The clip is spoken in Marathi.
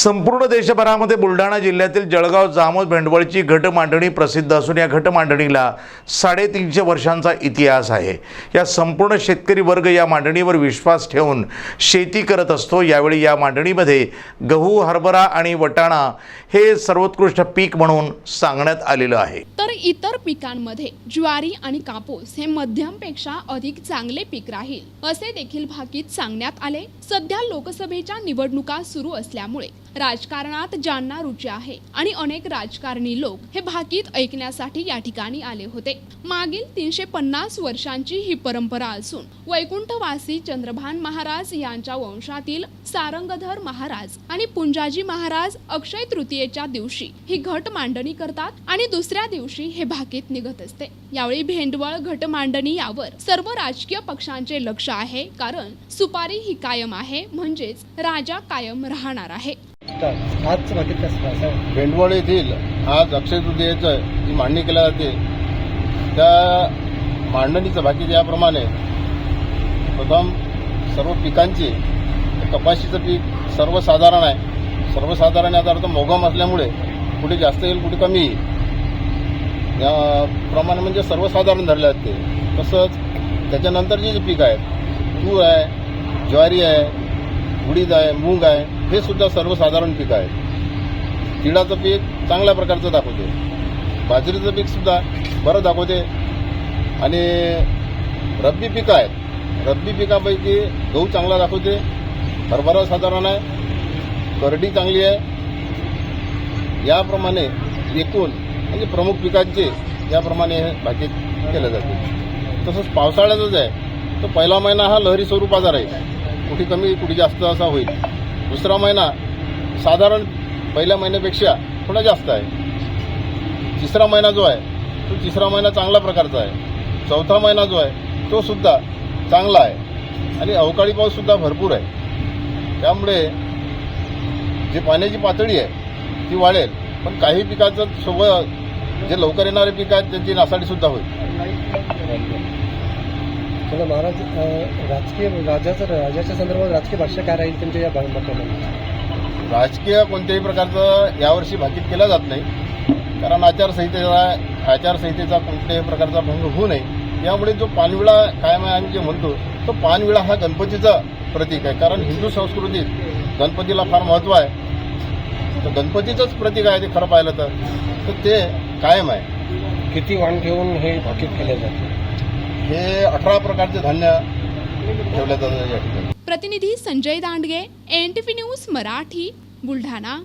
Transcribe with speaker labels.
Speaker 1: संपूर्ण देशभरामध्ये बुलढाणा जिल्ह्यातील जळगाव जामोद भेंडवळची घटमांडणी प्रसिद्ध असून या घटमांडणीला 350 वर्षांचा इतिहास आहे। या संपूर्ण शेतकरी वर्ग या मांडणीवर विश्वास ठेवून शेती करत असतो। यावेळी या मांडणीमध्ये गहू, हरभरा आणि वटाणा हे सर्वोत्कृष्ट पीक म्हणून सांगण्यात आलेलं आहे।
Speaker 2: तर इतर पिकांमध्ये ज्वारी आणि कापूस हे मध्यमपेक्षा अधिक चांगले पीक राहील असे देखील भाकीत सांगण्यात आले। सध्या लोकसभेच्या निवडणुका सुरू असल्यामुळे राजकारणात ज्यांना रुची आहे आणि अनेक राजकारणी लोक हे भाकीत ऐकण्यासाठी या ठिकाणी आले होते। मागील 350 वर्षांची ही परंपरा असून वैकुंठवासी चंद्रभान महाराज यांच्या वंशातील सारंगधर महाराज आणि पुंजाजी महाराज अक्षय तृतीयेच्या दिवशी ही घट मांडणी करतात आणि दुसऱ्या दिवशी हे भाकीत निघत असते। यावेळी भेंडवळ घट मांडणी यावर सर्व राजकीय पक्षांचे लक्ष आहे, कारण सुपारी ही कायम आहे, म्हणजेच राजा कायम राहणार आहे।
Speaker 3: आज भाकीत कसं
Speaker 4: भेंडवळ येथील आज अक्षय तृतीयेचं जी मांडणी केली जाते त्या मांडणीचं भाकीत याप्रमाणे प्रथम सर्व पिकांची कपाशीचं पीक सर्वसाधारण आहे। सर्वसाधारण याचा अर्थ मोगम असल्यामुळे कुठे जास्त येईल कुठे कमी येईल याप्रमाणे म्हणजे सर्वसाधारण धरले जाते। तसंच त्याच्यानंतरची जी पीक आहेत तूर आहे, ज्वारी आहे, उडीद आहे, मूग आहे, हे सुद्धा सर्वसाधारण पीक आहे। तिळाचं पीक चांगल्या प्रकारचं दाखवते, बाजरीचं पीक सुद्धा बरं दाखवते आणि रब्बी पिकं आहेत। रब्बी पिकापैकी गहू चांगला दाखवते, हरभरा साधारण आहे, करडी चांगली आहे। याप्रमाणे एकूण म्हणजे प्रमुख पिकांचे याप्रमाणे हे भाकीत केले जाते। तसंच पावसाळ्यातच आहे तो पहिला महिना हा लहरी स्वरूपाचा राहील, कुठे कमी कुठे जास्त असा होईल। दुसरा महिना साधारण पहिल्या महिन्यापेक्षा थोडा जास्त आहे। तिसरा महिना जो आहे तो तिसरा महिना चांगल्या प्रकारचा आहे। चौथा महिना जो आहे तो सुद्धा चांगला आहे आणि अवकाळी पाऊस सुद्धा भरपूर आहे। त्यामुळे जे पाण्याची पातळी आहे ती वाढेल, पण काही पिकाचं सोबत जे लवकर येणारे पिकं आहेत त्यांची नासाडी सुद्धा होईल।
Speaker 3: महाराज राजाच्या संदर्भात राजकीय भाष्य काय राहील तुमच्या या भागामध्ये?
Speaker 4: राजकीय कोणत्याही प्रकारचं यावर्षी भाकीत केलं जात नाही, कारण आचारसंहितेचा कोणत्याही प्रकारचा भंग होऊ नये। यामुळे जो पानविळा कायम आहे आम्ही जे म्हणतो तो पानविळा हा गणपतीचा प्रतीक आहे, कारण हिंदू संस्कृतीत गणपतीला फार महत्त्व आहे। तर गणपतीचंच प्रतीक आहे ते खरं पाहिलं तर ते कायम आहे।
Speaker 3: किती वाण घेऊन हे भाकीत केले जाते?
Speaker 4: हे 18 प्रकारचे धान्य ठेवले जातात या ठिकाणी।
Speaker 2: प्रतिनिधी संजय दांडगे, NTV न्यूज मराठी, बुलढाणा।